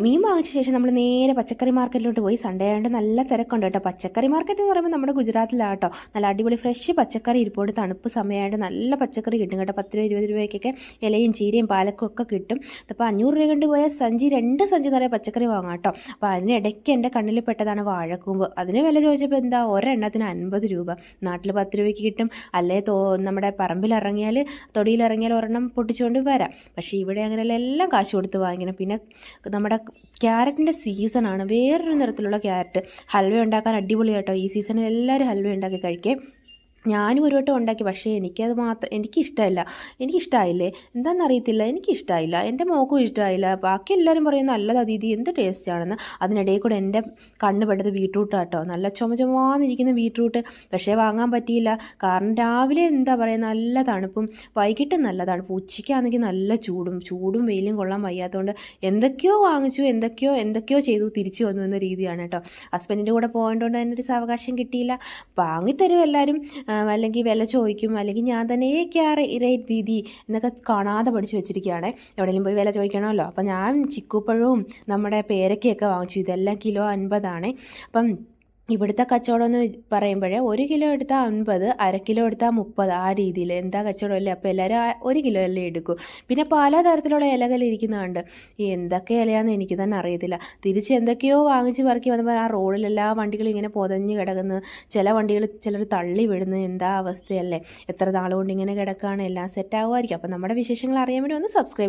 മീൻ വാങ്ങിച്ച ശേഷം നമ്മൾ നേരെ പച്ചക്കറി മാർക്കറ്റിലോട്ട് പോയി. സൺഡേ ആയതുകൊണ്ട് നല്ല തിരക്കുണ്ട് കേട്ടോ. പച്ചക്കറി മാർക്കറ്റ് എന്ന് പറയുമ്പോൾ നമ്മുടെ ഗുജറാത്തിലാട്ടോ. നല്ല അടിപൊളി ഫ്രഷ് പച്ചക്കറി ഇരിപ്പോട്ട് തണുപ്പ് സമയമായിട്ട് നല്ല പച്ചക്കറി കിട്ടും കേട്ടോ. 10 രൂപ 20 രൂപയ്ക്കൊക്കെ ഇലയും ചീരയും പാലക്കും ഒക്കെ കിട്ടും. അപ്പോൾ 500 രൂപ കൊണ്ട് പോയാൽ രണ്ട് സഞ്ചി നിറയെ പച്ചക്കറി വാങ്ങാം കേട്ടോ. അപ്പോൾ അതിനിടയ്ക്ക് എൻ്റെ കണ്ണിൽ പെട്ടതാണ് വാഴക്കൂമ്പ്. അതിന് വില ചോദിച്ചപ്പോൾ എന്താ ഒരെണ്ണത്തിന് 50 രൂപ. നാട്ടിൽ 10 രൂപയ്ക്ക് കിട്ടും. അല്ലേ നമ്മുടെ പറമ്പിലിറങ്ങിയാൽ തൊടിയിലിറങ്ങിയാൽ ഒരെണ്ണം പൊട്ടിച്ചുകൊണ്ട് വരാം. പക്ഷേ ഇവിടെ അങ്ങനെയല്ല, എല്ലാം കാശ് കൊടുത്ത് വാങ്ങിക്കണം. പിന്നെ നമ്മുടെ ക്യാരറ്റിൻ്റെ സീസണാണ്. വേറൊരു നിറത്തിലുള്ള ക്യാരറ്റ് ഹൽവ ഉണ്ടാക്കാൻ അടിപൊളിയാട്ടോ. ഈ സീസണിൽ എല്ലാവരും ഹൽവ ഉണ്ടാക്കി കഴിക്കേ. ഞാനും ഒരു വട്ടം ഉണ്ടാക്കി, പക്ഷേ എനിക്കിഷ്ടമായില്ലേ എന്താണെന്നറിയത്തില്ല, എനിക്കിഷ്ടമായില്ല. എൻ്റെ മോക്കും ഇഷ്ടമായില്ല. ബാക്കി എല്ലാവരും പറയും നല്ലതാ ദീദി, എന്ത് ടേസ്റ്റാണെന്ന്. അതിനിടയിൽ കൂടെ എൻ്റെ കണ്ണ് പെട്ടത് ബീട്രൂട്ടാട്ടോ. നല്ല ചുമന്നിരിക്കുന്ന ബീട്രൂട്ട്. പക്ഷേ വാങ്ങാൻ പറ്റിയില്ല. കാരണം രാവിലെ എന്താ പറയുക നല്ല തണുപ്പും വൈകിട്ട് നല്ല തണുപ്പും, ഉച്ചയ്ക്കാണെങ്കിൽ നല്ല ചൂടും വെയിലും കൊള്ളാൻ വയ്യാത്തതുകൊണ്ട് എന്തൊക്കെയോ വാങ്ങിച്ചു, എന്തൊക്കെയോ ചെയ്തു, തിരിച്ചു വന്നു എന്ന രീതിയാണ് കേട്ടോ. ഹസ്ബൻഡിൻ്റെ കൂടെ പോകേണ്ടതുകൊണ്ട് തന്നെ ഒരു സാവകാശം കിട്ടിയില്ല. വാങ്ങിത്തരും എല്ലാവരും, അല്ലെങ്കിൽ വില ചോദിക്കും, അല്ലെങ്കിൽ ഞാൻ തന്നെ റേറ്റ് ദീദി എന്നൊക്കെ കാണാതെ പഠിച്ച് വെച്ചിരിക്കുകയാണ്. എവിടെയെങ്കിലും പോയി വില ചോദിക്കണമല്ലോ. അപ്പം ഞാൻ ചിക്കുപ്പഴവും നമ്മുടെ പേരക്കയൊക്കെ വാങ്ങിച്ചു. ഇതെല്ലാം കിലോ 50 അപ്പം ഇവിടുത്തെ കച്ചവടം എന്ന് പറയുമ്പോഴേ 1 കിലോ എടുത്താൽ 50, അര കിലോ എടുത്താൽ 30, ആ രീതിയിൽ. എന്താ കച്ചവടമല്ലേ. അപ്പോൾ എല്ലാവരും 1 കിലോ അല്ലേ എടുക്കും. പിന്നെ പലതരത്തിലുള്ള ഇലകൾ ഇരിക്കുന്നതുണ്ട്. എന്തൊക്കെ ഇലയാണെന്ന് എനിക്ക് തന്നെ അറിയത്തില്ല. തിരിച്ച് എന്തൊക്കെയോ വാങ്ങിച്ച് പറക്കി വന്നപ്പോൾ ആ റോഡിൽ എല്ലാ വണ്ടികളും ഇങ്ങനെ പൊതഞ്ഞ് കിടക്കുന്നു. ചില വണ്ടികൾ ചിലർ തള്ളി വിടുന്നു. എന്താ അവസ്ഥയല്ലേ. എത്ര നാളുകൊണ്ട് ഇങ്ങനെ കിടക്കുകയാണ്. എല്ലാം സെറ്റാകുമായിരിക്കും. അപ്പോൾ നമ്മുടെ വിശേഷങ്ങൾ അറിയാൻ വേണ്ടി ഒന്ന് സബ്സ്ക്രൈബ്